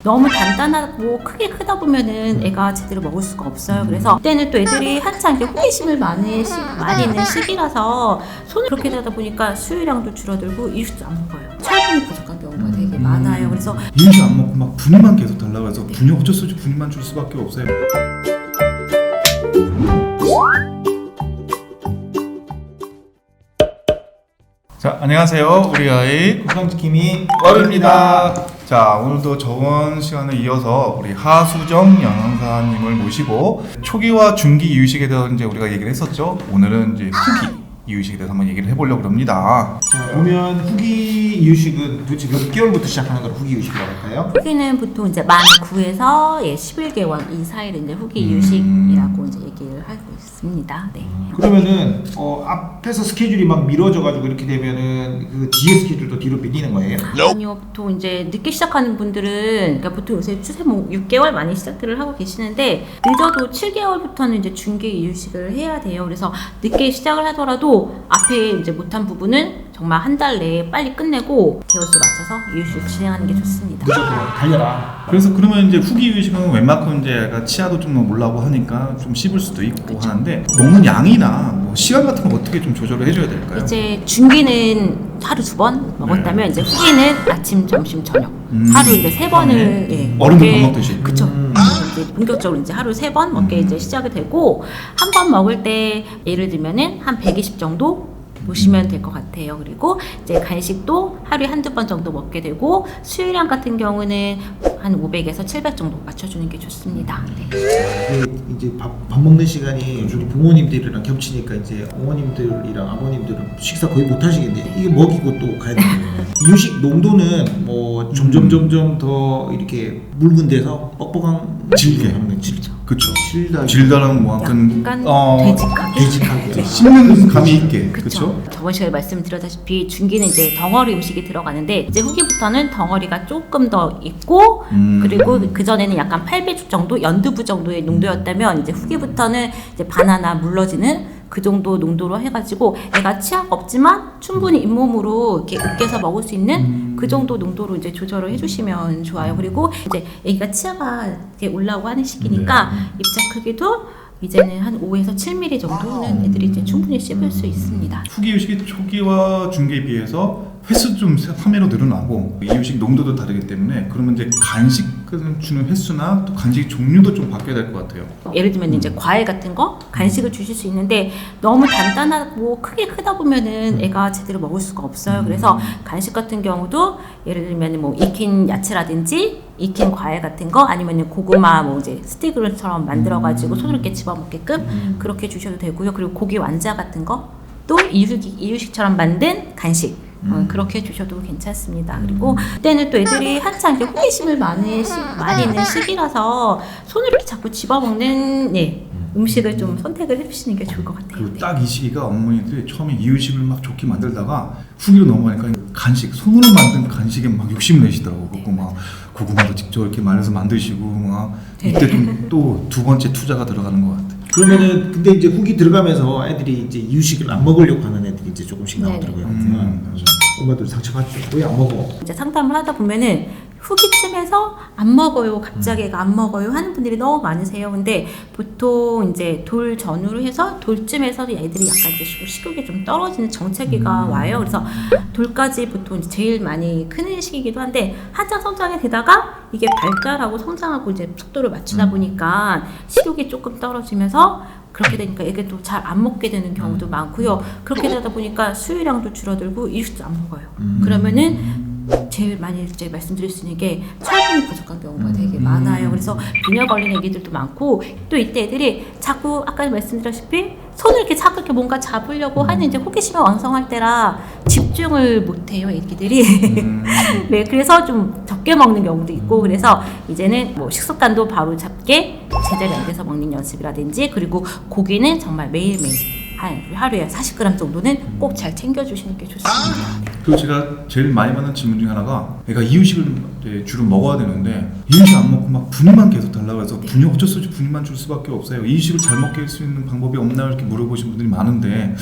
너무 단단하고 크게 크다 보면은 애가 제대로 먹을 수가 없어요. 그래서 그때는 또 애들이 한창 이렇게 호기심을 많이 있는 시기라서 손을 그렇게 하다 보니까 수유량도 줄어들고 이유식도 안 먹어요. 철분이 부족한 경우가 되게 많아요. 그래서 이유식 안 먹고 막 분유만 계속 달라고 해서 분유 어쩔 수 없이 분유만 줄 수밖에 없어요. 자, 안녕하세요. 우리 아이 건강지킴이 와루입니다. 자, 오늘도 저번 시간에 이어서 우리 하수정 영양사님을 모시고 초기와 중기 이유식에 대해서 이제 우리가 얘기를 했었죠. 오늘은 이제 후기 이유식에 대해서 한번 얘기를 해보려고 합니다. 자, 보면 후기 이유식은 도대체 몇 개월부터 시작하는 걸 후기 이유식이라고 할까요? 후기는 보통 이제 만 9에서 11개월 이 사이를 이제 후기 이유식이라고 이제 얘기를 하고 있습니다. 네. 그러면은 앞에서 스케줄이 막 미뤄져가지고 이렇게 되면은 그 뒤에 스케줄도 뒤로 밀리는 거예요? 아니요, 보통 이제 늦게 시작하는 분들은 그러니까 보통 요새 추세 뭐 6개월 많이 시작들을 하고 계시는데 늦어도 7개월부터는 이제 중기 이유식을 해야 돼요. 그래서 늦게 시작을 하더라도 앞에 이제 못한 부분은 정말 한 달 내에 빨리 끝내고 개월수 맞춰서 이유식 진행하는 게 좋습니다. 늦어도 달려라. 그래서 그러면 이제 후기 이유식은 웬만큼 이제 약간 치아도 좀 몰라고 하니까 좀 씹을 수도 있고 그쵸. 하는데 먹는 양이나 뭐 시간 같은 거 어떻게 좀 조절을 해줘야 될까요? 이제 중기는 하루 2번 먹었다면 이제 후기는 아침, 점심, 저녁 하루 이제 3번을 예, 어른도 먹게- 밥 먹듯이. 그쵸. 이제 본격적으로 이제 하루 3번 먹게 이제 시작이 되고 한 번 먹을 때 예를 들면은 한 120 정도 보시면 될 것 같아요. 그리고 이제 간식도 하루에 한두 번 정도 먹게 되고 수유량 같은 경우는 한 500에서 700 정도 맞춰주는 게 좋습니다. 네. 이제 밥 먹는 시간이 우리 부모님들이랑 겹치니까 이제 어머님들이랑 아버님들은 식사 거의 못 하시겠네요. 이게 먹이고 또 가야 되거든요. 이유식 농도는 뭐 점점 더 이렇게 묽은 데서 뻑뻑한 질게. 하는 질죠. 그쵸. 질다. 질다랑 뭐 약간 약간 되직하게. 되직하게. 씹는 감이 있게. 그쵸. 그쵸? 저번 시간에 말씀드렸다시피 중기는 이제 덩어리 음식이 들어가는데 이제 후기부터는 덩어리가 조금 더 있고 그리고 그 전에는 약간 8배죽 정도, 연두부 정도의 농도였다면 이제 후기부터는 이제 바나나 물러지는 그 정도 농도로 해가지고 애가 치아가 없지만 충분히 잇몸으로 이렇게 으깨서 먹을 수 있는 그 정도 농도로 이제 조절을 해주시면 좋아요. 그리고 이제 애기가 치아가 이렇게 올라오고 하는 시기니까 입자 크기도 이제는 한 5에서 7mm 정도는 애들이 이제 충분히 씹을 수 있습니다. 후기 이유식이 초기와 중기에 비해서 횟수 좀 3회로 늘어나고 이유식 농도도 다르기 때문에 그러면 이제 간식 주는 횟수나 또 간식 종류도 좀 바뀌어야 될 것 같아요. 예를 들면 이제 과일 같은 거 간식을 주실 수 있는데 너무 단단하고 크게 크다 보면은 애가 제대로 먹을 수가 없어요. 그래서 간식 같은 경우도 예를 들면 뭐 익힌 야채라든지 익힌 과일 같은 거 아니면 고구마 뭐 이제 스틱처럼 만들어 가지고 손으로 이렇게 집어 먹게끔 그렇게 주셔도 되고요. 그리고 고기 완자 같은 거 또 이유식처럼 만든 간식 그렇게 주셔도 괜찮습니다. 그리고 그때는 또 애들이 한창 이렇게 호기심을 많이 있는 시기라서 손으로 이렇게 자꾸 집어먹는 음식을 좀 선택을 해주시는 게 좋을 것 같아요. 그리고 딱 이 시기가 어머니들이 처음에 이유식을 막 좋게 만들다가 후기로 넘어가니까 간식, 손으로 만든 간식에 막 욕심을 내시더라고. 그거 막 고구마도 직접 이렇게 말려서 만드시고 막 이때 좀 또 두 번째 투자가 들어가는 것 같아요. 그러면은 근데 이제 후기 들어가면서 애들이 이제 이유식을 안 먹으려고 하는 애들이 이제 조금씩 나오더라고요. 엄마들 상처받죠. 왜 안 먹어? 이제 상담을 하다 보면은 후기쯤에서 안 먹어요. 갑자기 애가 안 먹어요 하는 분들이 너무 많으세요. 근데 보통 이제 돌 전후로 해서 돌쯤에서 애들이 약간 이제 식욕이 좀 떨어지는 정체기가 와요. 그래서 돌까지 보통 이제 제일 많이 크는 시기이기도 한데 한창 성장이 되다가 이게 발달하고 성장하고 이제 속도를 맞추다 보니까 식욕이 조금 떨어지면서 그렇게 되니까 애들도 잘 안 먹게 되는 경우도 많고요. 그렇게 되다 보니까 수유량도 줄어들고 이유식도 안 먹어요. 그러면은 제일 많이 이제 말씀드릴 수 있는 게 철분이 부족한 경우가 되게 많아요. 그래서 균열 걸린 애기들도 많고 또 이때 애들이 자꾸 아까 말씀드렸다시피 손을 이렇게 자꾸 이렇게 뭔가 잡으려고 하는 이제 호기심이 왕성할 때라 집중을 못해요 애기들이. 네, 그래서 좀 적게 먹는 경우도 있고 그래서 이제는 뭐 식습관도 바로 잡게 제자리 앉아서 먹는 연습이라든지 그리고 고기는 정말 매일매일 하루에 40g 정도는 꼭 잘 챙겨주시는 게 좋습니다. 그리고 제가 제일 많이 받는 질문 중에 하나가 애가 이유식을 이제 주로 먹어야 되는데 이유식 안 먹고 막 분유만 계속 달라고 해서 분유 어쩔 수 없이 분유만 줄 수밖에 없어요. 이유식을 잘 먹게 할 수 있는 방법이 없나 이렇게 물어보신 분들이 많은데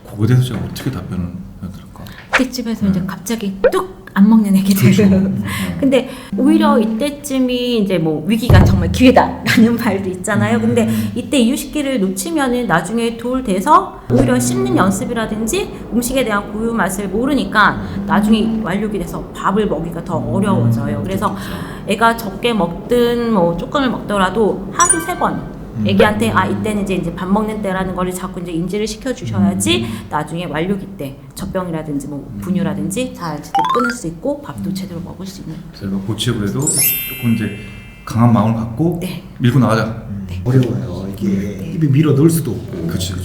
그거에 대해서 제가 어떻게 답변을 해야 될까? 그때쯤에서 이제 갑자기 뚝 안 먹는 애기들. 그렇죠. 근데 오히려 이때쯤이 이제 뭐 위기가 정말 기회다라는 말도 있잖아요. 근데 이때 이유식기를 놓치면은 나중에 돌 돼서 오히려 씹는 연습이라든지 음식에 대한 고유 맛을 모르니까 나중에 완력이 돼서 밥을 먹기가 더 어려워져요. 그래서 애가 적게 먹든 뭐 조금을 먹더라도 하루 3번 애기한테 이때는 이제 밥 먹는 때라는 거를 자꾸 이제 인지를 시켜 주셔야지 나중에 완료기 때 젖병이라든지 뭐 분유라든지 잘 제대로 끊을 수 있고 밥도 제대로 먹을 수 있는. 제가 보치고 그래도 조금 이제 강한 마음을 갖고 네. 밀고 나가자. 어려워요. 이게 입에 밀어 넣을 수도 없고. 그렇죠.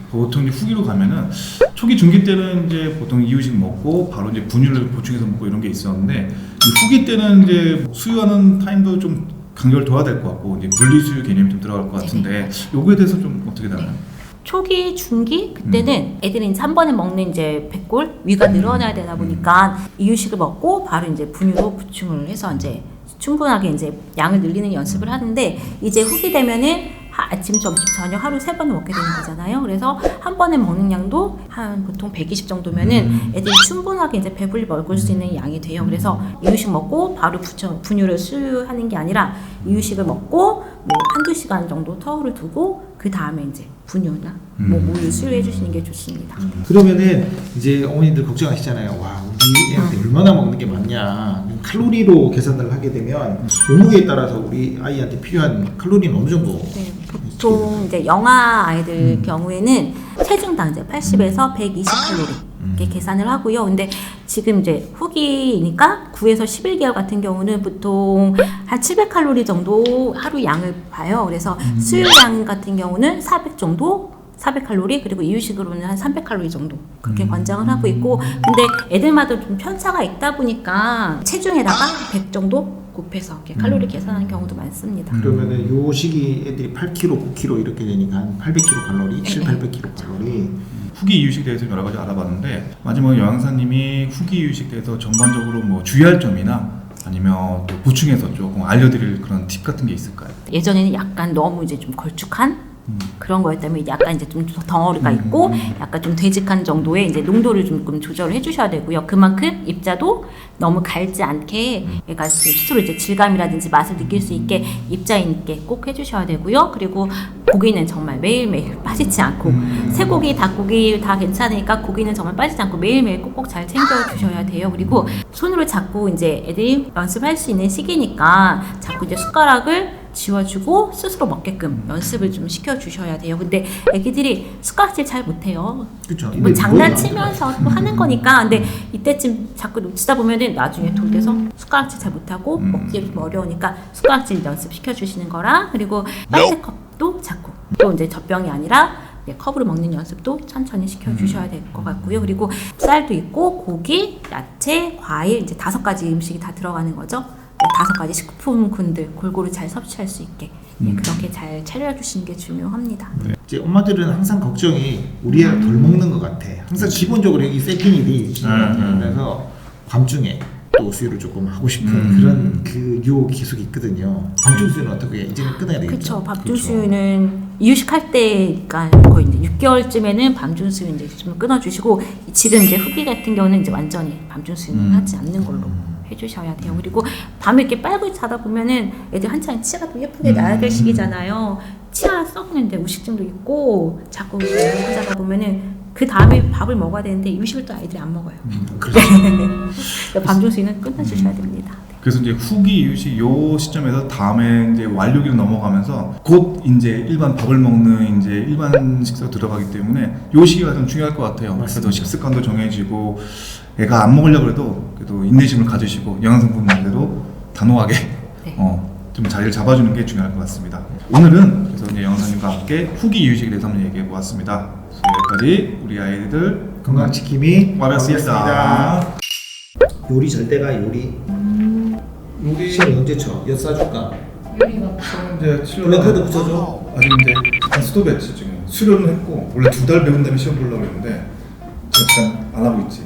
보통 이제 후기로 가면은 초기 중기 때는 이제 보통 이유식 먹고 바로 이제 분유를 보충해서 먹고 이런 게 있었는데 이 후기 때는 이제 수유하는 타임도 좀 간격을 둬야 될 것 같고 이제 분리수유 개념이 좀 들어갈 것 같은데 요거에 대해서 좀 어떻게 다르나요? 초기, 중기 그때는 애들이 이제 한 번에 먹는 이제 백골 위가 늘어나야 되다 보니까 이유식을 먹고 바로 이제 분유로 보충을 해서 이제 충분하게 이제 양을 늘리는 연습을 하는데 이제 후기 되면은 아침, 점심, 저녁 하루 3번을 먹게 되는 거잖아요. 그래서 한 번에 먹는 양도 한 보통 120 정도면은 애들이 충분하게 이제 배불리 먹을 수 있는 양이 돼요. 그래서 이유식 먹고 바로 분유를 수유하는 게 아니라 이유식을 먹고 뭐 한두 시간 정도 터울을 두고 그 다음에 이제 분유나 뭐 우유 수유해 주시는 게 좋습니다. 그러면은 이제 어머니들 걱정하시잖아요. 와, 우리 애한테 얼마나 먹는 게 많냐. 칼로리로 계산을 하게 되면 몸무게에 따라서 우리 아이한테 필요한 칼로리는 어느 정도? 네, 보통 이제 영아 아이들 경우에는 체중당 이제 80에서 120 칼로리 이렇게 계산을 하고요. 근데 지금 이제 후기니까 9에서 11개월 같은 경우는 보통 한 700칼로리 정도 하루 양을 봐요. 그래서 수유량 같은 경우는 400 정도 400칼로리 그리고 이유식으로는 한 300칼로리 정도 그렇게 권장을 하고 있고 근데 애들마다 좀 편차가 있다 보니까 체중에다가 100 정도 곱해서 이렇게 칼로리 계산하는 경우도 많습니다. 그러면은 요 시기 애들이 8kg, 9kg 이렇게 되니까 한 800kcal 칼로리, 7, 800kcal 칼로리. 후기 이유식 대해서 여러 가지 알아봤는데 마지막에 영양사님이 후기 이유식 대해서 전반적으로 뭐 주의할 점이나 아니면 또 보충해서 조금 알려드릴 그런 팁 같은 게 있을까요? 예전에는 약간 너무 이제 좀 걸쭉한 그런 거였다면 약간 이제 좀 덩어리가 있고 약간 좀 되직한 정도의 이제 농도를 조금 조절을 해주셔야 되고요. 그만큼 입자도 너무 갈지 않게 얘가 스스로 이제 질감이라든지 맛을 느낄 수 있게 입자 있게 꼭 해주셔야 되고요. 그리고 고기는 정말 매일매일 빠지지 않고 쇠고기, 닭고기 다 괜찮으니까 고기는 정말 빠지지 않고 매일매일 꼭꼭 잘 챙겨주셔야 돼요. 그리고 손으로 자꾸 이제 애들이 연습할 수 있는 시기니까 자꾸 이제 숟가락을 지워주고 스스로 먹게끔 연습을 좀 시켜주셔야 돼요. 근데 애기들이 숟가락질 잘 못해요. 그렇죠. 뭐 장난치면서 또 하는 거니까. 근데 이때쯤 자꾸 놓치다 보면은 나중에 돌돼서 숟가락질 잘 못하고 먹기 좀 어려우니까 숟가락질 연습 시켜주시는 거랑 그리고 빨대컵도 자꾸 또 이제 젖병이 아니라 컵으로 먹는 연습도 천천히 시켜주셔야 될 것 같고요. 그리고 쌀도 있고 고기, 야채, 과일 이제 5가지 음식이 다 들어가는 거죠. 5가지 식품군들 골고루 잘 섭취할 수 있게 그렇게 잘 차려주시는 게 중요합니다. 이제 엄마들은 항상 걱정이 우리 애가 덜 먹는 것 같아. 항상 기본적으로 이 세팅이 돼 있어요. 그래서 밤중에 또 수유를 조금 하고 싶은 그런 그 유혹이 계속 있거든요. 밤중 수유는 어떻게 이제는 끊어야 되겠죠? 그렇죠. 밤중 수유는 이유식할 때가 거의 이제 6개월쯤에는 밤중 수유 이제 좀 끊어주시고 지금 이제 후기 같은 경우는 이제 완전히 밤중 수유는 하지 않는 걸로. 해주셔야 돼요. 그리고 밤에 이렇게 빨고 자다 보면은 애들 한창 치아가 또 예쁘게 나야 될 시기잖아요. 치아 썩는데 우식증도 있고 자꾸 자다 보면은 그 다음에 밥을 먹어야 되는데 이유식을 또 아이들이 안 먹어요. 그렇죠. 밤중 수유는 끊어주셔야 됩니다. 그래서 이제 후기 이유식 요 시점에서 다음에 이제 완료기로 넘어가면서 곧 이제 일반 밥을 먹는 이제 일반 식사로 들어가기 때문에 요 시기가 좀 중요할 것 같아요. 그래서 식습관도 정해지고 애가 안 먹으려고 그래도 인내심을 가지시고 영양성분 말대로 단호하게 좀 자리를 잡아주는 게 중요할 것 같습니다. 오늘은 그래서 이제 영양사님과 함께 후기 이유식에 대해서 한번 얘기해 보았습니다. 여기까지 우리 아이들 건강지킴이 와봤습니다. 요리 잘 때가 요리. 요리 시험 언제 쳐? 엿 싸줄까? 이제 치료 블랙카드 붙여줘. 아직 이제 스톱했지 지금 수료는 했고 원래 2달 배운 다음에 시험 보려고 했는데 지금 잠깐 안 하고 있지.